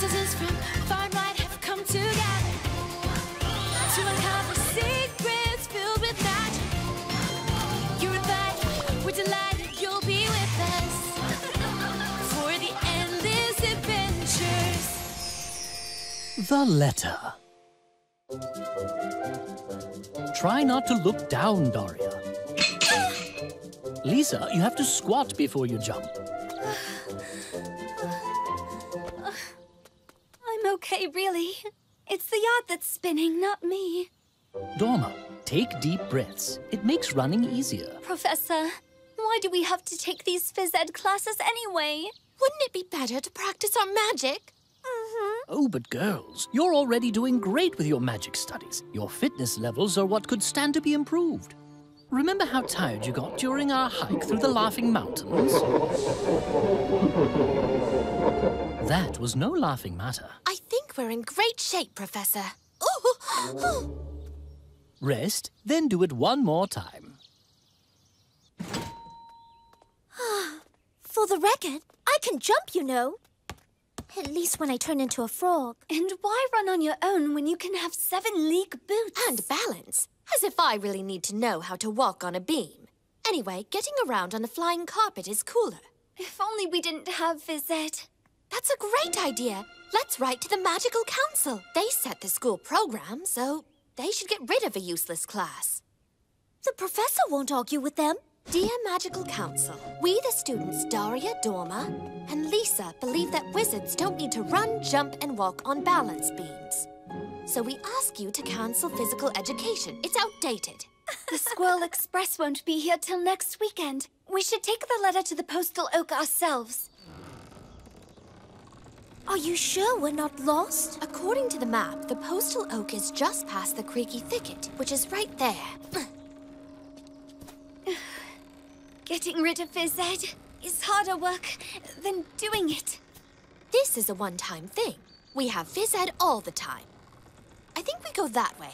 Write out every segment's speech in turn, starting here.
princesses from far and wide have come together to uncover secrets filled with magic. You're invited, we're delighted you'll be with us for the endless adventures. The letter. Try not to look down, Daria. Lisa, you have to squat before you jump. I'm okay, really. It's the yacht that's spinning, not me. Dorma, take deep breaths. It makes running easier. Professor, why do we have to take these phys ed classes anyway? Wouldn't it be better to practice our magic? Oh, but girls, you're already doing great with your magic studies. Your fitness levels are what could stand to be improved. Remember how tired you got during our hike through the Laughing Mountains? That was no laughing matter. I think we're in great shape, Professor. Ooh. Rest, then do it one more time. For the record, I can jump, you know. At least when I turn into a frog. And why run on your own when you can have 7-league boots? And balance. As if I really need to know how to walk on a beam. Anyway, getting around on a flying carpet is cooler. If only we didn't have phys ed. That's a great idea. Let's write to the Magical Council. They set the school program, so they should get rid of a useless class. The professor won't argue with them. Dear Magical Council, we the students Daria, Dorma, and Lisa believe that wizards don't need to run, jump, and walk on balance beams. So we ask you to cancel physical education. It's outdated. The Squirrel Express won't be here till next weekend. We should take the letter to the Postal Oak ourselves. Are you sure we're not lost? According to the map, the Postal Oak is just past the creaky thicket, which is right there. Getting rid of phys ed is harder work than doing it. This is a one-time thing. We have phys ed all the time. I think we go that way.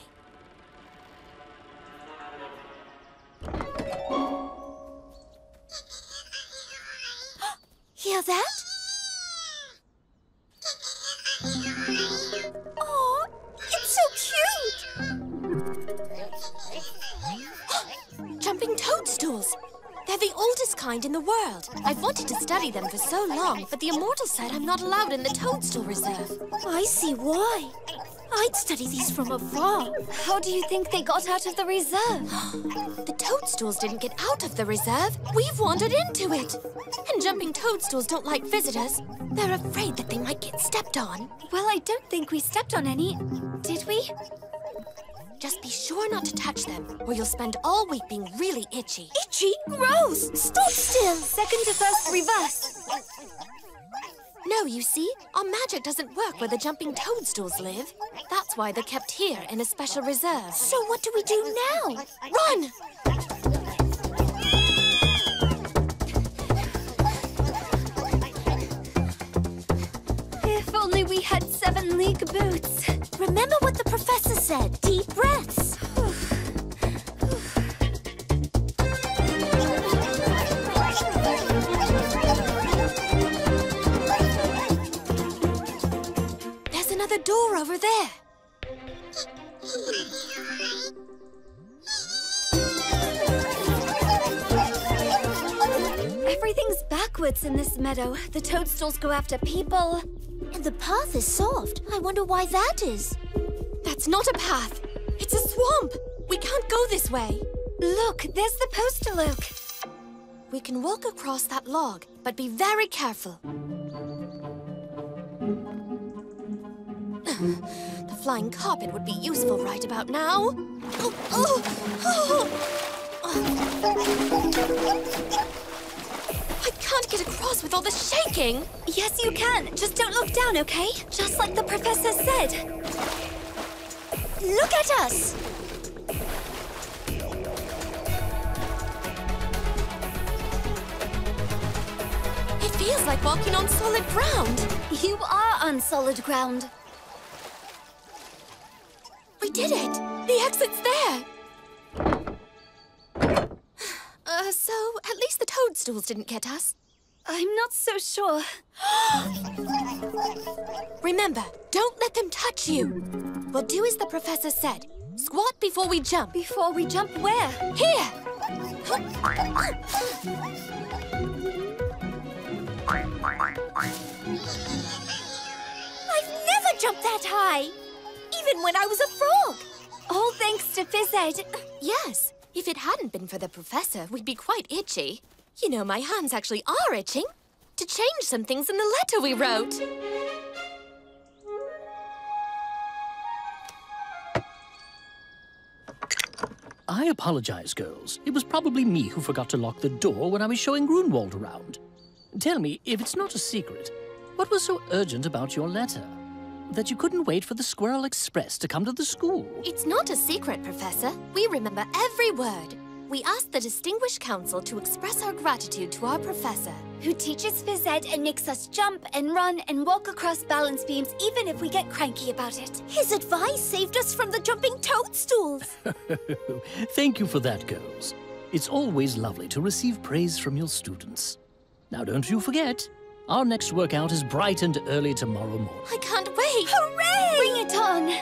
Hear that? Oh, it's so cute! Jumping toadstools! They're the oldest kind in the world. I've wanted to study them for so long, but the Immortal said I'm not allowed in the Toadstool Reserve. I see why. I'd study these from afar. How do you think they got out of the reserve? The toadstools didn't get out of the reserve. We've wandered into it. And jumping toadstools don't like visitors. They're afraid that they might get stepped on. Well, I don't think we stepped on any, did we? Just be sure not to touch them, or you'll spend all week being really itchy. Itchy? Gross! Stop still! Second to first, reverse. No, you see, our magic doesn't work where the jumping toadstools live. That's why they're kept here in a special reserve. So what do we do now? Run! If only we had 7-league boots. Remember what the professor said. Deep breaths. There's another door over there. Everything's backwards in this meadow. The toadstools go after people. And the path is soft. I wonder why that is. That's not a path. It's a swamp. We can't go this way. Look, there's the Postal Oak. We can walk across that log, but be very careful. The flying carpet would be useful right about now. I can't get across with all the shaking. Yes, you can. Just don't look down, okay? Just like the professor said. Look at us! It feels like walking on solid ground. You are on solid ground. We did it! The exit's there! So, at least the toadstools didn't get us. I'm not so sure. Remember, don't let them touch you. We'll do as the professor said. Squat before we jump. Before we jump where? Here! I've never jumped that high, even when I was a frog. All thanks to phys ed. Yes, if it hadn't been for the professor, we'd be quite itchy. You know, my hands actually are itching to change some things in the letter we wrote. I apologize, girls. It was probably me who forgot to lock the door when I was showing Grunwald around. Tell me, if it's not a secret, what was so urgent about your letter? That you couldn't wait for the Squirrel Express to come to the school? It's not a secret, Professor. We remember every word. We asked the Distinguished Council to express our gratitude to our professor. Who teaches phys ed and makes us jump and run and walk across balance beams even if we get cranky about it. His advice saved us from the jumping toadstools. Thank you for that, girls. It's always lovely to receive praise from your students. Now, don't you forget, our next workout is bright and early tomorrow morning. I can't wait! Hooray! Bring it on!